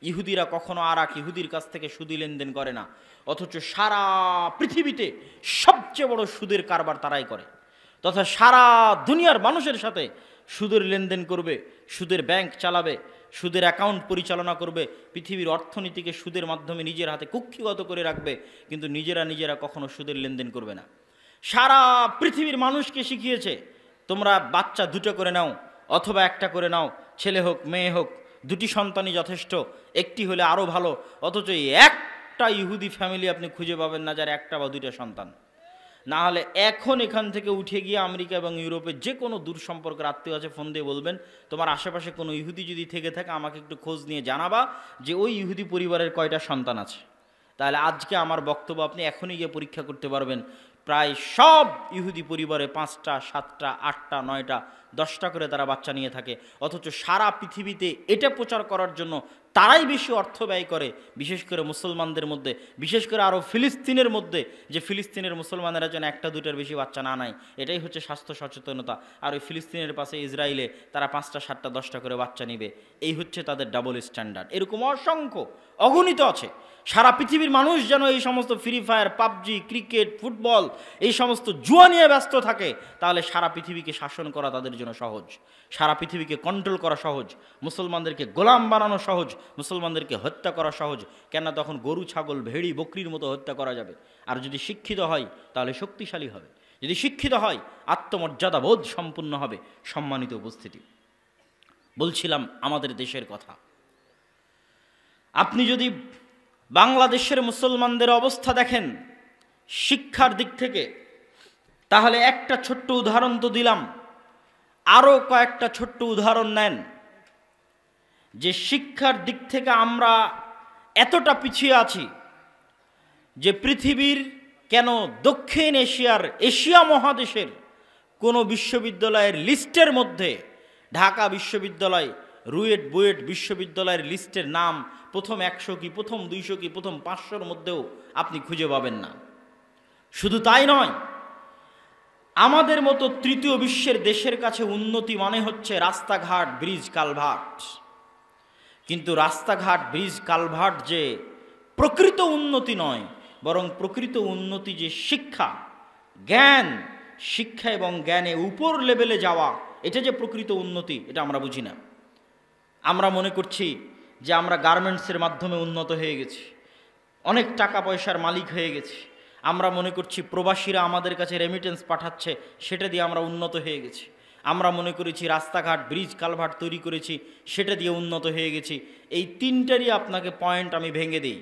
ইহুদিরা কখনো আর এক ইহুদির কাছ থেকে সুদি লেনদেন করে না, অথচ সারা পৃথিবীতে সবচেয়ে বড় সুদের কারবার তারাই করে, তথা সারা দুনিয়ার মানুষের সাথে সুদের লেনদেন করবে, সুদের ব্যাংক চালাবে, সুদের অ্যাকাউন্ট পরিচালনা করবে, পৃথিবীর অর্থনীতিকে সুদের মাধ্যমে নিজের হাতে কুক্ষিগত করে রাখবে, কিন্তু নিজেরা কখনো সুদের লেনদেন করবে না। সারা পৃথিবীর মানুষকে শিখিয়েছে তোমরা বাচ্চা দুটো করে নাও অথবা একটা করে নাও, ছেলে হোক মেয়ে হোক, দুটি সন্তানই যথেষ্ট, একটি হলে আরও ভালো, অথচ একটা ইহুদি ফ্যামিলি আপনি খুঁজে পাবেন না যার একটা বা দুইটা সন্তান। না হলে এখন এখান থেকে উঠে গিয়ে আমেরিকা এবং ইউরোপের যে কোনো দূর সম্পর্কের আত্মীয় আছে ফোন দিয়ে বলবেন তোমার আশেপাশে কোনো ইহুদি যদি থেকে থাকে আমাকে একটু খোঁজ নিয়ে জানাবা যে ওই ইহুদি পরিবারের কয়টা সন্তান আছে। তাহলে আজকে আমার বক্তব্য আপনি এখনই গিয়ে পরীক্ষা করতে পারবেন, প্রায় সব ইহুদি পরিবারে 5টা 7টা 8টা 9টা 10টা করে তারা বাচ্চা নিয়ে থাকে, অথচ সারা পৃথিবীতে এটা প্রচার করার জন্য তারাই বেশি অর্থ ব্যয় করে, বিশেষ করে মুসলমানদের মধ্যে, বিশেষ করে আরও ফিলিস্তিনের মধ্যে, যে ফিলিস্তিনের মুসলমানেরা যেন একটা দুটার বেশি বাচ্চা না নেয়, এটাই হচ্ছে স্বাস্থ্য সচেতনতা। আর ওই ফিলিস্তিনের পাশে ইসরায়েলে তারা 5টা 7টা 10টা করে বাচ্চা নেবে, এই হচ্ছে তাদের ডাবল স্ট্যান্ডার্ড। এরকম অসংখ্য অগণিত আছে। সারা পৃথিবীর মানুষ যেন এই সমস্ত free fire, PUBG, cricket, football, এই সমস্ত জুয়া নিয়ে ব্যস্ত থাকে, তাহলে সারা পৃথিবীকে শাসন করা তাদের জন্য সহজ, সারা পৃথিবীকে কন্ট্রোল করা সহজ, মুসলমানদেরকে গোলাম বানানো সহজ, মুসলমানদেরকে হত্যা করা সহজ। কেন? তখন গরু, ছাগল, ভেড়ি, বকরির মতো হত্যা করা যাবে। আর যদি শিক্ষিত হয় তাহলে শক্তিশালী হবে, যদি শিক্ষিত হয় আত্মমর্যাদা বোধ সম্পূর্ণ হবে। সম্মানিত উপস্থিতি, বলছিলাম আমাদের দেশের কথা। আপনি যদি বাংলাদেশের মুসলমানদের অবস্থা দেখেন শিক্ষার দিক থেকে, তাহলে একটা ছোট্ট উদাহরণ তো দিলাম, আরও কয়েকটা ছোট্ট উদাহরণ নেন যে শিক্ষার দিক থেকে আমরা এতটা পিছিয়ে আছি যে পৃথিবীর কেন দক্ষিণ এশিয়ার, এশিয়া মহাদেশের কোনো বিশ্ববিদ্যালয়ের লিস্টের মধ্যে ঢাকা বিশ্ববিদ্যালয়, রুয়েট, বুয়েট বিশ্ববিদ্যালয়ের লিস্টের নাম প্রথম 100 কি প্রথম 200 কি প্রথম 500-র মধ্যেও আপনি খুঁজে পাবেন না। শুধু তাই নয়, আমাদের মতো তৃতীয় বিশ্বের দেশের কাছে উন্নতি মানে হচ্ছে রাস্তাঘাট, ব্রিজ, কালভার্ট। কিন্তু রাস্তাঘাট, ব্রিজ, কালভার্ট যে প্রকৃত উন্নতি নয়, বরং প্রকৃত উন্নতি যে শিক্ষা, জ্ঞান, শিক্ষা এবং জ্ঞানে উপর লেভেলে যাওয়া, এটা যে প্রকৃত উন্নতি, এটা আমরা বুঝি না। আমরা মনে করছি যে আমরা গার্মেন্টসের মাধ্যমে উন্নত হয়ে গেছি, অনেক টাকা পয়সার মালিক হয়ে গেছি। আমরা মনে করছি প্রবাসীরা আমাদের কাছে রেমিটেন্স পাঠাচ্ছে, সেটা দিয়ে আমরা উন্নত হয়ে গেছি। আমরা মনে করেছি রাস্তাঘাট, ব্রিজ, কালভার্ট তৈরি করেছি, সেটা দিয়ে উন্নত হয়ে গেছি। এই তিনটারই আপনাকে পয়েন্ট আমি ভেঙে দিই।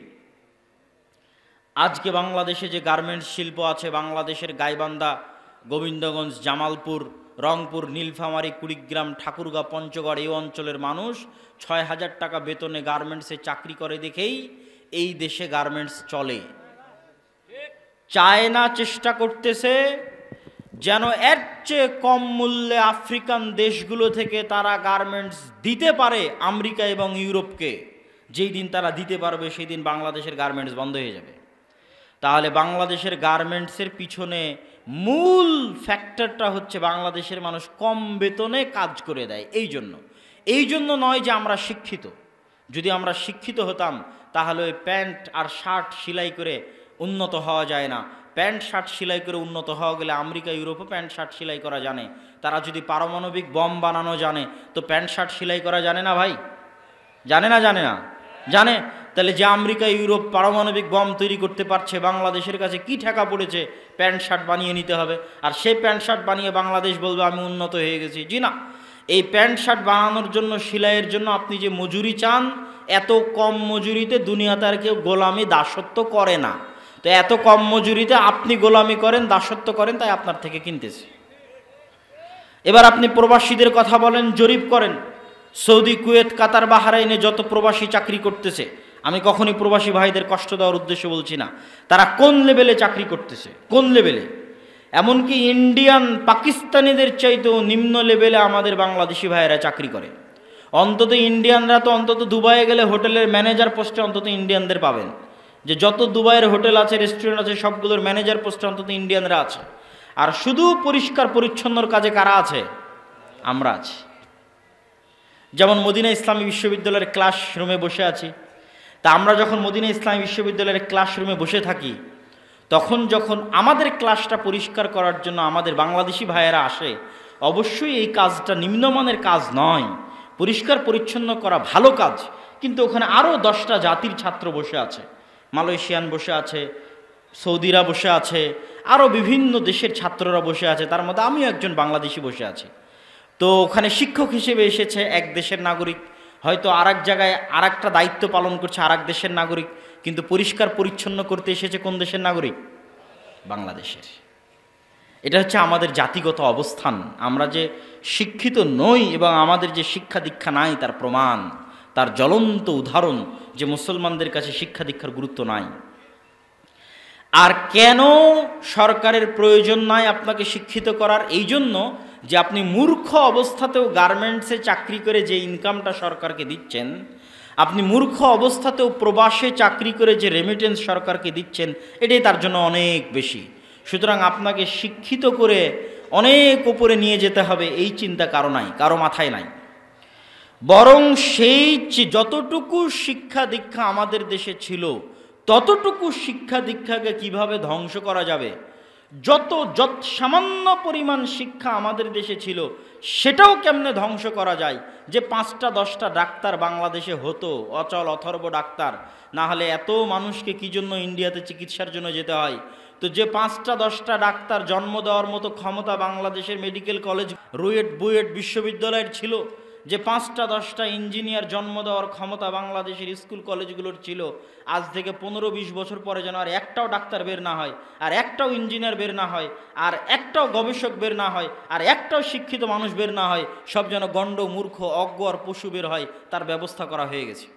আজকে বাংলাদেশে যে গার্মেন্টস শিল্প আছে, বাংলাদেশের গাইবান্ধা, গোবিন্দগঞ্জ, জামালপুর, রংপুর, নীলফামারী, কুড়িগ্রাম, ঠাকুরগাঁও, পঞ্চগড় এই অঞ্চলের মানুষ 6,000 টাকা বেতনে গার্মেন্টসে চাকরি করে দেখেই এই দেশে গার্মেন্টস চলে। চায়না চেষ্টা করতেছে যেন এর চেয়ে কম মূল্যে আফ্রিকান দেশগুলো থেকে তারা গার্মেন্টস দিতে পারে আমেরিকা এবং ইউরোপকে। যেই দিন তারা দিতে পারবে সেই দিন বাংলাদেশের গার্মেন্টস বন্ধ হয়ে যাবে। তাহলে বাংলাদেশের গার্মেন্টসের পিছনে মূল ফ্যাক্টরটা হচ্ছে বাংলাদেশের মানুষ কম বেতনে কাজ করে দেয়। এই জন্য নয় যে আমরা শিক্ষিত। যদি আমরা শিক্ষিত হতাম তাহলে ওই প্যান্ট আর শার্ট সেলাই করে উন্নত হওয়া যায় না। প্যান্ট শার্ট সেলাই করে উন্নত হওয়া গেলে আমেরিকা, ইউরোপে প্যান্ট শার্ট সেলাই করা জানে। তারা যদি পারমাণবিক বম বানানো জানে তো প্যান্ট শার্ট সেলাই করা জানে না ভাই? জানে না? জানে। তাহলে যে আমেরিকা, ইউরোপ পারমাণবিক বম তৈরি করতে পারছে, বাংলাদেশের কাছে কি ঠেকা পড়েছে প্যান্ট শার্ট বানিয়ে নিতে হবে, আর সেই প্যান্ট শার্ট বানিয়ে বাংলাদেশ বলবে আমি উন্নত হয়ে গেছি? জি না। এই প্যান্ট শার্ট বানানোর জন্য, সেলাইয়ের জন্য আপনি যে মজুরি চান, এত কম মজুরিতে দুনিয়াতে আর কেউ গোলামি, দাসত্ব করে না। তো এত কম মজুরিতে আপনি গোলামি করেন, দাসত্ব করেন, তাই আপনার থেকে কিনতেছে। এবার আপনি প্রবাসীদের কথা বলেন, জরিপ করেন, সৌদি, কুয়েত, কাতার, বাহরাইনে যত প্রবাসী চাকরি করতেছে, আমি কখনই প্রবাসী ভাইদের কষ্ট দেওয়ার উদ্দেশ্য বলছি না, তারা কোন লেভেলে চাকরি করতেছে, কোন লেভেলে। এমনকি ইন্ডিয়ান, পাকিস্তানিদের চাইতেও নিম্ন লেভেলে আমাদের বাংলাদেশি ভাইয়েরা চাকরি করে। অন্তত ইন্ডিয়ানরা তো অন্তত দুবাইয়ে গেলে হোটেলের ম্যানেজার পোস্টে অন্তত ইন্ডিয়ানদের পাবেন। যে যত দুবাইয়ের হোটেল আছে, রেস্টুরেন্ট আছে, সবগুলোর ম্যানেজার পোস্টে অন্তত ইন্ডিয়ানরা আছে। আর শুধু পরিষ্কার পরিচ্ছন্নর কাজে কারা আছে? আমরা আছি। যেমন মদিনা ইসলামী বিশ্ববিদ্যালয়ের ক্লাস রুমে বসে আছি, তা আমরা যখন মদিনা ইসলামী বিশ্ববিদ্যালয়ের ক্লাসরুমে বসে থাকি, তখন যখন আমাদের ক্লাসটা পরিষ্কার করার জন্য আমাদের বাংলাদেশি ভাইয়েরা আসে, অবশ্যই এই কাজটা নিম্নমানের কাজ নয়, পরিষ্কার পরিচ্ছন্ন করা ভালো কাজ, কিন্তু ওখানে আরও 10টা জাতির ছাত্র বসে আছে, মালয়েশিয়ান বসে আছে, সৌদিরা বসে আছে, আরও বিভিন্ন দেশের ছাত্ররা বসে আছে, তার মধ্যে আমিও একজন বাংলাদেশি বসে আছি। তো ওখানে শিক্ষক হিসেবে এসেছে এক দেশের নাগরিক, হয়তো আর এক জায়গায় আর একটা দায়িত্ব পালন করছে আর এক দেশের নাগরিক, কিন্তু পরিষ্কার পরিচ্ছন্ন করতে এসেছে কোন দেশের নাগরিক? বাংলাদেশের। এটা হচ্ছে আমাদের জাতিগত অবস্থান। আমরা যে শিক্ষিত নই এবং আমাদের যে শিক্ষা দীক্ষা নাই তার প্রমাণ, তার জ্বলন্ত উদাহরণ যে মুসলমানদের কাছে শিক্ষা দীক্ষার গুরুত্ব নাই। আর কেন সরকারের প্রয়োজন নাই আপনাকে শিক্ষিত করার? এই জন্য যে আপনি মূর্খ অবস্থাতেও গার্মেন্টসে চাকরি করে যে ইনকামটা সরকারকে দিচ্ছেন, আপনি মূর্খ অবস্থাতেও প্রবাসে চাকরি করে যে রেমিটেন্স সরকারকে দিচ্ছেন, এটাই তার জন্য অনেক বেশি। সুতরাং আপনাকে শিক্ষিত করে অনেক উপরে নিয়ে যেতে হবে এই চিন্তা কারো মাথায় নাই। বরং সেই যতটুকু শিক্ষা দীক্ষা আমাদের দেশে ছিল, ততটুকু শিক্ষা দীক্ষাকে কিভাবে ধ্বংস করা যাবে, যত সামান্য পরিমাণ শিক্ষা আমাদের দেশে ছিল সেটাও কেমনে ধ্বংস করা যায়। যে 5টা 10টা ডাক্তার বাংলাদেশে হতো, অচল অথর্ব ডাক্তার, না হলে এত মানুষকে কি জন্য ইন্ডিয়াতে চিকিৎসার জন্য যেতে হয়? তো যে 5টা 10টা ডাক্তার জন্ম দেওয়ার মতো ক্ষমতা বাংলাদেশের মেডিকেল কলেজ, রুয়েট বুয়েট বিশ্ববিদ্যালয়ের ছিল, যে 5টা 10টা ইঞ্জিনিয়ার জন্ম দেওয়ার ক্ষমতা বাংলাদেশের স্কুল কলেজগুলোর ছিল, আজ থেকে 15-20 বছর পরে যেন আর একটাও ডাক্তার বের না হয়, আর একটাও ইঞ্জিনিয়ার বের না হয়, আর একটাও গবেষক বের না হয়, আর একটাও শিক্ষিত মানুষ বের না হয়, সব যেন গণ্ড মূর্খ অজ্ঞ আর পশু বের হয়, তার ব্যবস্থা করা হয়ে গেছে।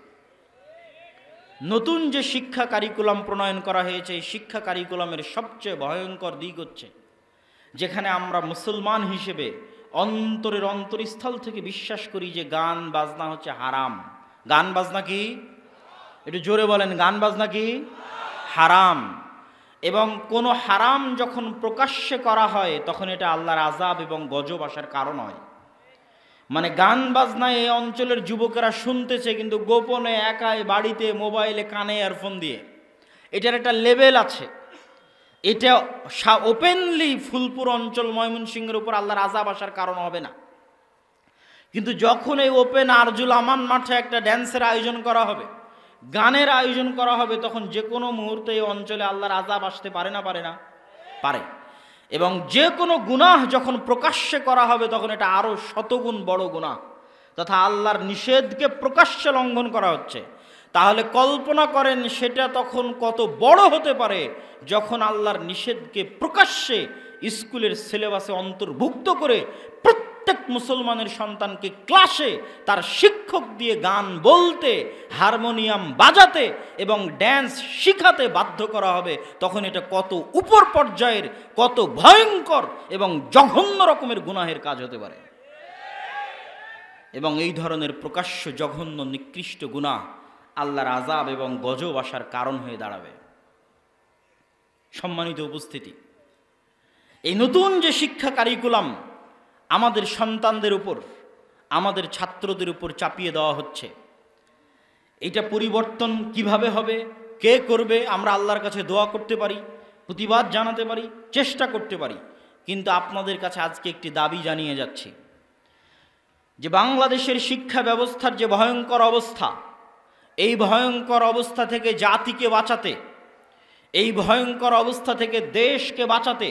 নতুন যে শিক্ষা কারিকুলাম প্রণয়ন করা হয়েছে, এই শিক্ষা কারিকুলামের সবচেয়ে ভয়ঙ্কর দিক হচ্ছে, যেখানে আমরা মুসলমান হিসেবে অন্তরের অন্তরস্থল থেকে বিশ্বাস করি যে গান বাজনা হচ্ছে হারাম। গান বাজনা কি? একটু জোরে বলেন, গান বাজনা কি? হারাম। এবং কোনো হারাম যখন প্রকাশ্যে করা হয় তখন এটা আল্লাহর আযাব এবং গজব আসার কারণ হয়। মানে গান বাজনা এই অঞ্চলের যুবকেরা শুনতেছে, কিন্তু গোপনে একাই বাড়িতে মোবাইলে কানে ইয়ারফোন দিয়ে। এটার একটা লেভেল আছে। এটা ওপেনলি ফুলপুর অঞ্চল ময়মনসিংহের উপর আল্লাহর আযাব আসার কারণ হবে না, কিন্তু যখন এই ওপেন আরজুল আমান মাঠে একটা ড্যান্সের আয়োজন করা হবে, গানের আয়োজন করা হবে, তখন যে কোনো মুহূর্তে এই অঞ্চলে আল্লাহর আযাব আসতে পারে না? পারে না? পারে। এবং যে কোনো গুনাহ যখন প্রকাশ্যে করা হবে তখন এটা আরও শতগুণ বড় গুনাহ, তথা আল্লাহর নিষেধকে প্রকাশ্যে লঙ্ঘন করা হচ্ছে। তাহলে কল্পনা করেন সেটা তখন কত বড় হতে পারে যখন আল্লাহর নিষেধকে প্রকাশ্যে স্কুলের সিলেবাসে অন্তর্ভুক্ত করে প্রত্যেক মুসলমানের সন্তানকে ক্লাসে তার শিক্ষক দিয়ে গান বলতে, হারমোনিয়াম বাজাতে এবং ড্যান্স শিখাতে বাধ্য করা হবে। তখন এটা কত উপর পর্যায়ের, কত ভয়ঙ্কর এবং জঘন্য রকমের গুনাহের কাজ হতে পারে। এবং এই ধরনের প্রকাশ্য জঘন্য নিকৃষ্ট গুনাহ আল্লাহর আযাব এবং গজব আসার কারণ হয়ে দাঁড়াবে। সম্মানিত উপস্থিতি, এই নতুন যে শিক্ষা কারিকুলাম আমাদের সন্তানদের উপর, আমাদের ছাত্রদের উপর চাপিয়ে দেওয়া হচ্ছে, এটা পরিবর্তন কিভাবে হবে, কে করবে? আমরা আল্লাহর কাছে দোয়া করতে পারি, প্রতিবাদ জানাতে পারি, চেষ্টা করতে পারি, কিন্তু আপনাদের কাছে আজকে একটি দাবি জানিয়ে যাচ্ছি যে বাংলাদেশের শিক্ষা ব্যবস্থার যে ভয়ঙ্কর অবস্থা, এই ভয়ঙ্কর অবস্থা থেকে জাতিকে বাঁচাতে, এই ভয়ঙ্কর অবস্থা থেকে দেশকে বাঁচাতে,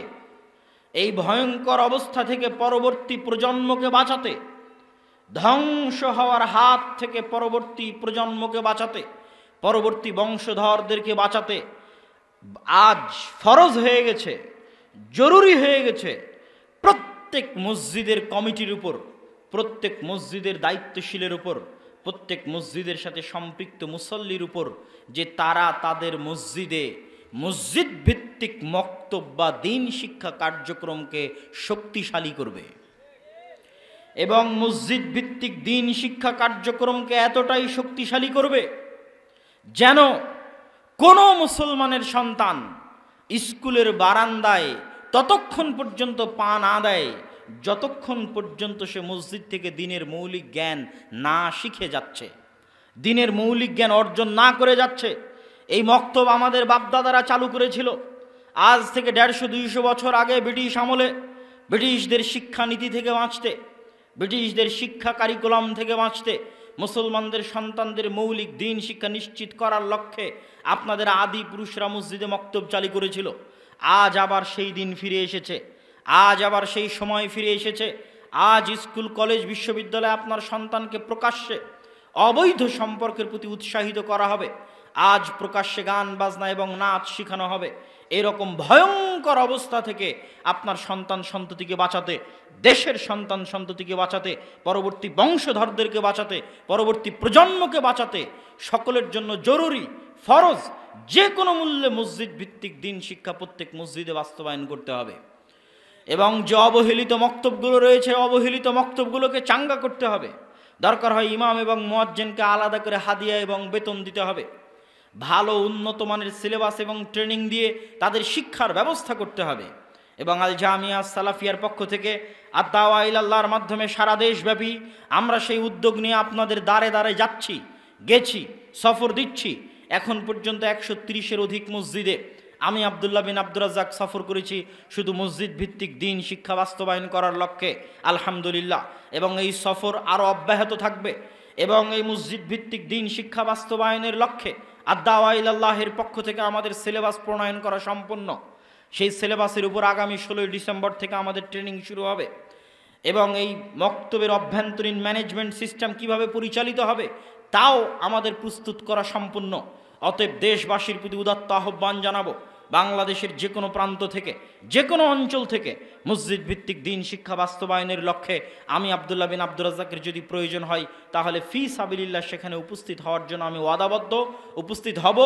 এই ভয়ঙ্কর অবস্থা থেকে পরবর্তী প্রজন্মকে বাঁচাতে, ধ্বংস হওয়ার হাত থেকে পরবর্তী প্রজন্মকে বাঁচাতে, পরবর্তী বংশধরদেরকে বাঁচাতে আজ ফরজ হয়ে গেছে, জরুরি হয়ে গেছে প্রত্যেক মসজিদের কমিটির উপর, প্রত্যেক মসজিদের দায়িত্বশীলের উপর, প্রত্যেক মসজিদের সাথে সম্পৃক্ত মুসল্লির উপর যে তারা তাদের মসজিদে মসজিদ ভিত্তিক মক্তব বা দ্বীন শিক্ষা কার্যক্রমকে শক্তিশালী করবে। এবং মসজিদ ভিত্তিক দ্বীন শিক্ষা কার্যক্রমকে এতটাই শক্তিশালী করবে যেন কোনো মুসলমানের সন্তান স্কুলের বারান্দায় ততক্ষণ পর্যন্ত পা না দেয় যতক্ষণ পর্যন্ত সে মসজিদ থেকে দ্বীনের মৌলিক জ্ঞান না শিখে যাচ্ছে। দিনের মৌলিক জ্ঞান অর্জন না করে যাচ্ছে। এই মক্তব আমাদের বাপদাদারা চালু করেছিল আজ থেকে 150-200 বছর আগে। ব্রিটিশ আমলে ব্রিটিশদের শিক্ষানীতি থেকে বাঁচতে, ব্রিটিশদের শিক্ষা কারিকুলাম থেকে বাঁচতে, মুসলমানদের সন্তানদের মৌলিক দিন শিক্ষা নিশ্চিত করার লক্ষ্যে আপনাদের আদি পুরুষরা মসজিদে মক্তব চালু করেছিল। আজ আবার সেই দিন ফিরে এসেছে, আজ আবার সেই সময় ফিরে এসেছে। আজ স্কুল কলেজ বিশ্ববিদ্যালয়ে আপনার সন্তানকে প্রকাশ্যে অবৈধ সম্পর্কের প্রতি উৎসাহিত করা হবে। আজ প্রকাশ্যে গান বাজনা এবং নাচ শেখানো হবে। এরকম ভয়ঙ্কর অবস্থা থেকে আপনার সন্তান সন্ততিকে বাঁচাতে, দেশের সন্তান সন্ততিকে বাঁচাতে, পরবর্তী বংশধরদেরকে বাঁচাতে, পরবর্তী প্রজন্মকে বাঁচাতে সকলের জন্য জরুরি, ফরজ, যে কোনো মূল্যে মসজিদ ভিত্তিক দিন শিক্ষা প্রত্যেক মসজিদে বাস্তবায়ন করতে হবে। এবং যে অবহেলিত মক্তবগুলো রয়েছে, অবহেলিত মক্তবগুলোকে চাঙ্গা করতে হবে। দরকার হয় ইমাম এবং মুয়াজ্জিনকে আলাদা করে হাদিয়া এবং বেতন দিতে হবে। ভালো উন্নত মানের সিলেবাস এবং ট্রেনিং দিয়ে তাদের শিক্ষার ব্যবস্থা করতে হবে। এবং আল জামিয়া সালাফিয়ার পক্ষ থেকে আদ-দাওয়া ইলাল্লাহর মাধ্যমে সারা দেশব্যাপী আমরা সেই উদ্যোগ নিয়ে আপনাদের দ্বারে দ্বারে যাচ্ছি, গেছি, সফর দিচ্ছি। এখন পর্যন্ত 130-এর অধিক মসজিদে আমি আব্দুল্লাহ বিন আব্দুর রাজ্জাক সফর করেছি শুধু মসজিদ ভিত্তিক দিন শিক্ষা বাস্তবায়ন করার লক্ষ্যে, আলহামদুলিল্লাহ। এবং এই সফর আরও অব্যাহত থাকবে। এবং এই মসজিদ ভিত্তিক দিন শিক্ষা বাস্তবায়নের লক্ষ্যে আদ-দাওয়া ইলাল্লাহের পক্ষ থেকে আমাদের সিলেবাস প্রণয়ন করা সম্পন্ন। সেই সিলেবাসের উপর আগামী 16 ডিসেম্বর থেকে আমাদের ট্রেনিং শুরু হবে। এবং এই মক্তবের অভ্যন্তরীণ ম্যানেজমেন্ট সিস্টেম কিভাবে পরিচালিত হবে তাও আমাদের প্রস্তুত করা সম্পূর্ণ। অতএব দেশবাসীর প্রতি উদাত্ত আহ্বান জানাবো, বাংলাদেশের যে কোনো প্রান্ত থেকে, যে কোনো অঞ্চল থেকে মসজিদ ভিত্তিক দিন শিক্ষা বাস্তবায়নের লক্ষ্যে আমি আব্দুল্লাহ বিন আব্দুর রাজ্জাকের যদি প্রয়োজন হয় তাহলে ফি সাবিলিল্লাহ সেখানে উপস্থিত হওয়ার জন্য আমি ওয়াদাবদ্ধ, উপস্থিত হব।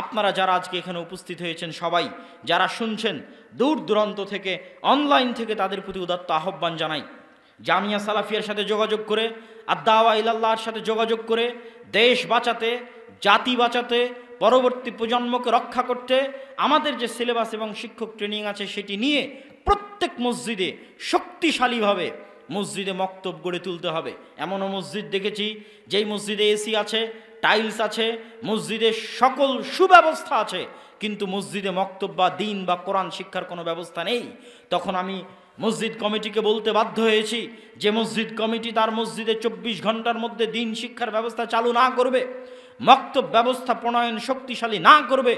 আপনারা যারা আজকে এখানে উপস্থিত হয়েছেন সবাই, যারা শুনছেন দূর দূরান্ত থেকে, অনলাইন থেকে, তাদের প্রতি উদাত্ত আহ্বান জানাই জামিয়া সালাফিয়ার সাথে যোগাযোগ করে, আদ-দাওয়া ইলাল্লাহর সাথে যোগাযোগ করে দেশ বাঁচাতে, জাতি বাঁচাতে, পরবর্তী প্রজন্মকে রক্ষা করতে আমাদের যে সিলেবাস এবং শিক্ষক ট্রেনিং আছে সেটি নিয়ে প্রত্যেক মসজিদে শক্তিশালীভাবে মসজিদে মক্তব গড়ে তুলতে হবে। এমনও মসজিদ দেখেছি যেই মসজিদে এসি আছে, টাইলস আছে, মসজিদে সকল সুব্যবস্থা আছে, কিন্তু মসজিদে মক্তব বা দিন বা কোরআন শিক্ষার কোনো ব্যবস্থা নেই। তখন আমি মসজিদ কমিটিকে বলতে বাধ্য হয়েছি যে মসজিদ কমিটি তার মসজিদে 24 ঘন্টার মধ্যে দিন শিক্ষার ব্যবস্থা চালু না করবে, মক্তব ব্যবস্থা প্রণয়ন শক্তিশালী না করবে,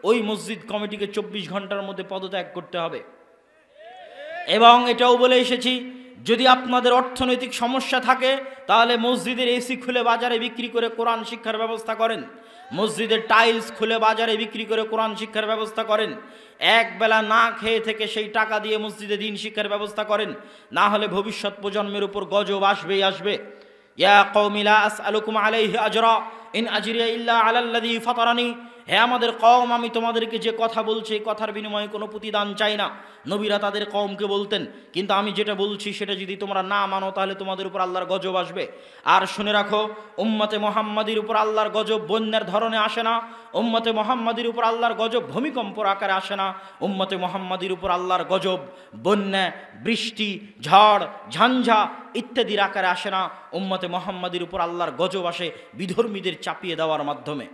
ওই মসজিদ কমিটিকে 24 ঘন্টার মধ্যে পদত্যাগ করতে হবে। এবং এটাও বলে এসেছি যদি আপনাদের অর্থনৈতিক সমস্যা থাকে তাহলে মসজিদের এসি খুলে বাজারে বিক্রি করে কোরআন শিক্ষার ব্যবস্থা করেন, মসজিদের টাইলস খুলে বাজারে বিক্রি করে কোরআন শিক্ষার ব্যবস্থা করেন। এক বেলা না খেয়ে থেকে সেই টাকা দিয়ে মসজিদে দিন শিক্ষার ব্যবস্থা করেন, না হলে ভবিষ্যৎ প্রজন্মের উপর গজব আসবেই আসবে। ইয়া কওমি লা আসআলুকুম আলাইহি আজরা ইন আজরিয়া ইল্লা আলাল্লাযী ফাতারানি, হে আমাদের কওম, আমি তোমাদেরকে যে কথা বলছি এই কথার বিনিময়ে কোনো প্রতিদান চাই না। নবীরা তাদের কওমকে বলতেন, কিন্তু আমি যেটা বলছি সেটা যদি তোমরা না মানো তাহলে তোমাদের উপর আল্লাহর গজব আসবে। আর শুনে রাখো, উম্মতে মুহাম্মাদির উপর আল্লাহর গজব বন্যার ধরনে আসে না, উম্মতে মুহাম্মাদির উপর আল্লাহর গজব ভূমিকম্পর আকারে আসে না, উম্মতে মুহাম্মাদির উপর আল্লাহর গজব বন্যা, বৃষ্টি, ঝড়, ঝঞ্ঝা ইত্যাদির আকারে আসে না। উম্মতে মুহাম্মাদির উপর আল্লাহর গজব আসে বিধর্মীদের চাপিয়ে দেওয়ার মাধ্যমে।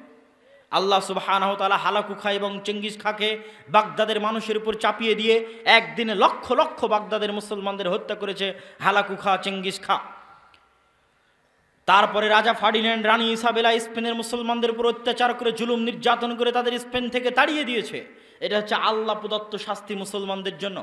আল্লাহ সুবহানাহু ওয়া তাআলা হালাকু খা এবং চেঙ্গিস খাকে বাগদাদের মানুষের উপর চাপিয়ে দিয়ে একদিনে লক্ষ লক্ষ বাগদাদের মুসলমানদের হত্যা করেছে হালাকু খা, চেঙ্গিস খা। তারপরে রাজা ফার্ডিন্যান্ড, রানী ইসাবেলা স্পেনের মুসলমানদের উপর অত্যাচার করে জুলুম নির্যাতন করে তাদের স্পেন থেকে তাড়িয়ে দিয়েছে। এটা হচ্ছে আল্লাহ প্রদত্ত শাস্তি মুসলমানদের জন্য।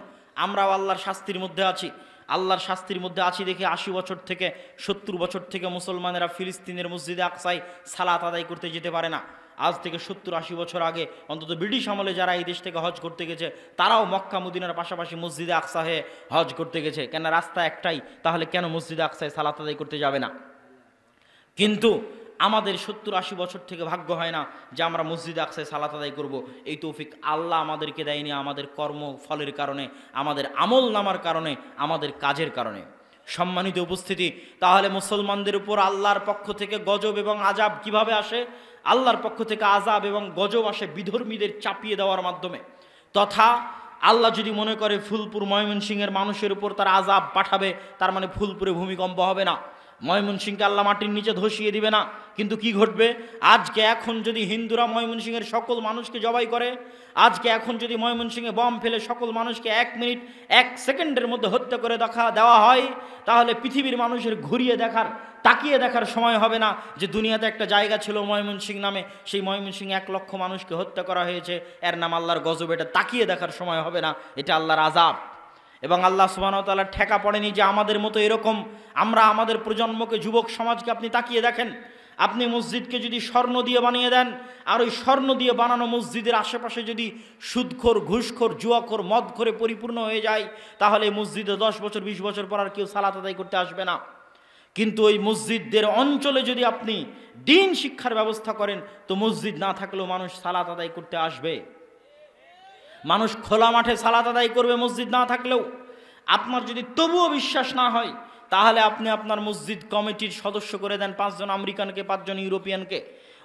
আমরাও আল্লাহর শাস্তির মধ্যে আছি। আল্লাহর শাস্তির মধ্যে আছি দেখে 80 বছর থেকে 70 বছর থেকে মুসলমানেরা ফিলিস্তিনের মসজিদে আকসায় সালাত আদায় করতে যেতে পারে না। আজ থেকে 70-80 বছর আগে অন্তত ব্রিটিশ আমলে যারা এই দেশ থেকে হজ করতে গেছে তারাও মক্কা মদিনার পাশাপাশি মসজিদে আকসা হয়ে হজ করতে গেছে। কেন রাস্তা একটাই, তাহলে কেন মসজিদে আকসায় সালাত আদায় করতে যাবে না? কিন্তু আমাদের 70-80 বছর থেকে ভাগ্য হয় না যে আমরা মসজিদে আকসায় সালাত আদায় করব। এই তৌফিক আল্লাহ আমাদেরকে দেয়নি, আমাদের কর্মফলের কারণে, আমাদের আমল নামার কারণে, আমাদের কাজের কারণে। সম্মানিত উপস্থিতি, তাহলে মুসলমানদের উপর আল্লাহর পক্ষ থেকে গজব এবং আজাব কিভাবে আসে? আল্লাহর পক্ষ থেকে আজাব এবং গজব আসে বিধর্মীদের চাপিয়ে দেওয়ার মাধ্যমে। তথা আল্লাহ যদি মনে করে ফুলপুর ময়মনসিংহের মানুষের উপর তার আজাব পাঠাবে, তার মানে ফুলপুরে ভূমিকম্প হবে না। ময়মনসিংহকে আল্লাহ মাটির নিচে ধসিয়ে দিবে না। কিন্তু কি ঘটবে? আজকে এখন যদি হিন্দুরা ময়মনসিংহের সকল মানুষকে জবাই করে, আজকে এখন যদি ময়মনসিংহে বম ফেলে সকল মানুষকে 1 মিনিট 1 সেকেন্ডের মধ্যে হত্যা করে দেওয়া হয়, তাহলে পৃথিবীর মানুষের ঘুরিয়ে দেখার, তাকিয়ে দেখার সময় হবে না যে দুনিয়াতে একটা জায়গা ছিল ময়মনসিংহ নামে, সেই ময়মনসিংহে 1 লক্ষ মানুষকে হত্যা করা হয়েছে, এর নাম আল্লাহর গজব। এটা তাকিয়ে দেখার সময় হবে না, এটা আল্লাহর আযাব। এবং আল্লাহ সুবহানাহু ওয়া তাআলার ঠেকা পড়েনি যে আমাদের মতো এরকম আমরা আমাদের প্রজন্মকে, যুবক সমাজকে আপনি তাকিয়ে দেখেন, আপনি মসজিদকে যদি স্বর্ণ দিয়ে বানিয়ে দেন, আর ওই স্বর্ণ দিয়ে বানানো মসজিদের আশেপাশে যদি সুদখোর, ঘুষখোর, জুয়াখোর, মদখোরে পরিপূর্ণ হয়ে যায়, তাহলে মসজিদে 10 বছর 20 বছর পর আর কেউ সালাত আদায় করতে আসবে না। কিন্তু ওই মসজিদদের অঞ্চলে যদি আপনি দিন শিক্ষার ব্যবস্থা করেন, তো মসজিদ না থাকলেও মানুষ সালাত আদায় করতে আসবে, মানুষ খোলা মাঠে সালাত আদায় করবে মসজিদ না থাকলেও। আপনার যদি তবুও বিশ্বাস না হয়, তাহলে আপনি আপনার মসজিদ কমিটির সদস্য করে দেন 5 জন আমেরিকানকে, 5 জন ইউরোপিয়ানকে।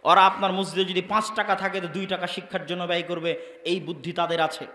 ওরা আপনার মসজিদে যদি 5 টাকা থাকে তো 2 টাকা শিক্ষার জন্য ব্যয় করবে, এই বুদ্ধি তাদের আছে।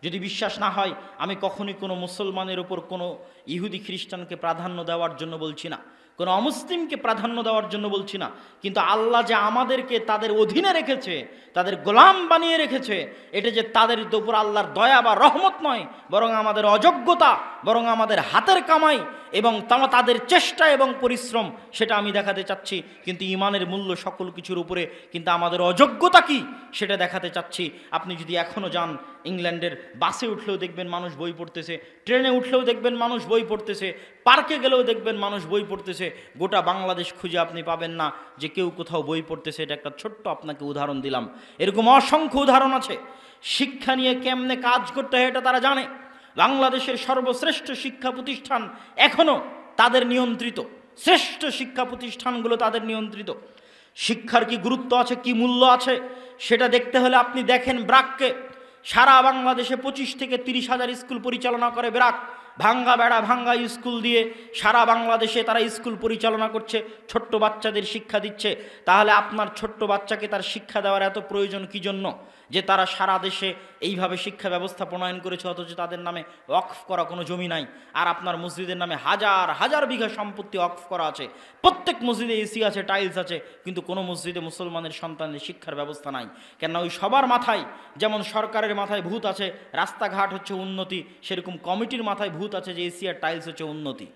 যদি বিশ্বাস না হয়, আমি কখনই কোনো মুসলমানের ওপর কোনো ইহুদি খ্রিস্টানকে প্রাধান্য দেওয়ার জন্য বলছি না, কোনো অমুসলিমকে প্রাধান্য দেওয়ার জন্য বলছি না, কিন্তু আল্লাহ যে আমাদেরকে তাদের অধীনে রেখেছে, তাদের গোলাম বানিয়ে রেখেছে, এটা যে তাদের উপর আল্লাহর দয়া বা রহমত নয়, বরং আমাদের অযোগ্যতা, বরং আমাদের হাতের কামাই এবং তাদের চেষ্টা এবং পরিশ্রম, সেটা আমি দেখাতে চাচ্ছি। কিন্তু ইমানের মূল্য সকল কিছুর উপরে, কিন্তু আমাদের অযোগ্যতা কি সেটা দেখাতে চাচ্ছি। আপনি যদি এখনও যান, ইংল্যান্ডের বাসে উঠলেও দেখবেন মানুষ বই পড়তেছে, ট্রেনে উঠলেও দেখবেন মানুষ বই পড়তেছে, পার্কে গেলেও দেখবেন মানুষ বই পড়তেছে। গোটা বাংলাদেশ খুঁজে আপনি পাবেন না যে কেউ কোথাও বই পড়তেছে। এটা একটা ছোট্ট আপনাকে উদাহরণ দিলাম, এরকম অসংখ্য উদাহরণ আছে। শিক্ষা নিয়ে কেমনে কাজ করতে হয় এটা তারা জানে। বাংলাদেশের সর্বশ্রেষ্ঠ শিক্ষা প্রতিষ্ঠান এখনও তাদের নিয়ন্ত্রিত, শ্রেষ্ঠ শিক্ষা প্রতিষ্ঠানগুলো তাদের নিয়ন্ত্রিত। শিক্ষার কি গুরুত্ব আছে, কি মূল্য আছে, সেটা দেখতে হলে আপনি দেখেন ব্র্যাককে। সারা বাংলাদেশে 25 থেকে 30 হাজার স্কুল পরিচালনা করে ব্র্যাক। ভাঙ্গা বেড়া ভাঙ্গা স্কুল দিয়ে সারা বাংলাদেশে তারা স্কুল পরিচালনা করছে, ছোট্ট বাচ্চাদের শিক্ষা দিচ্ছে। তাহলে আপনার ছোট্ট বাচ্চাকে তার শিক্ষা দেওয়ার এত প্রয়োজন কী জন্য, যে তারা সারা দেশে এইভাবে শিক্ষা ব্যবস্থা প্রণয়ন করেছে, অথচ তাদের নামে ওয়াকফ করা কোনো জমি নাই। আর আপনার মসজিদের নামে হাজার হাজার বিঘা সম্পত্তি ওয়াকফ করা আছে, প্রত্যেক মসজিদে এসি আছে, টাইলস আছে, কিন্তু কোনো মসজিদে মুসলমানের সন্তানদের শিক্ষার ব্যবস্থা নাই। কেন? ওই সবার মাথায়, যেমন সরকারের মাথায় ভূত আছে রাস্তাঘাট হচ্ছে উন্নতি, সেরকম কমিটির মাথায় ভূত আছে যে এসি আর টাইলস হচ্ছে উন্নতি।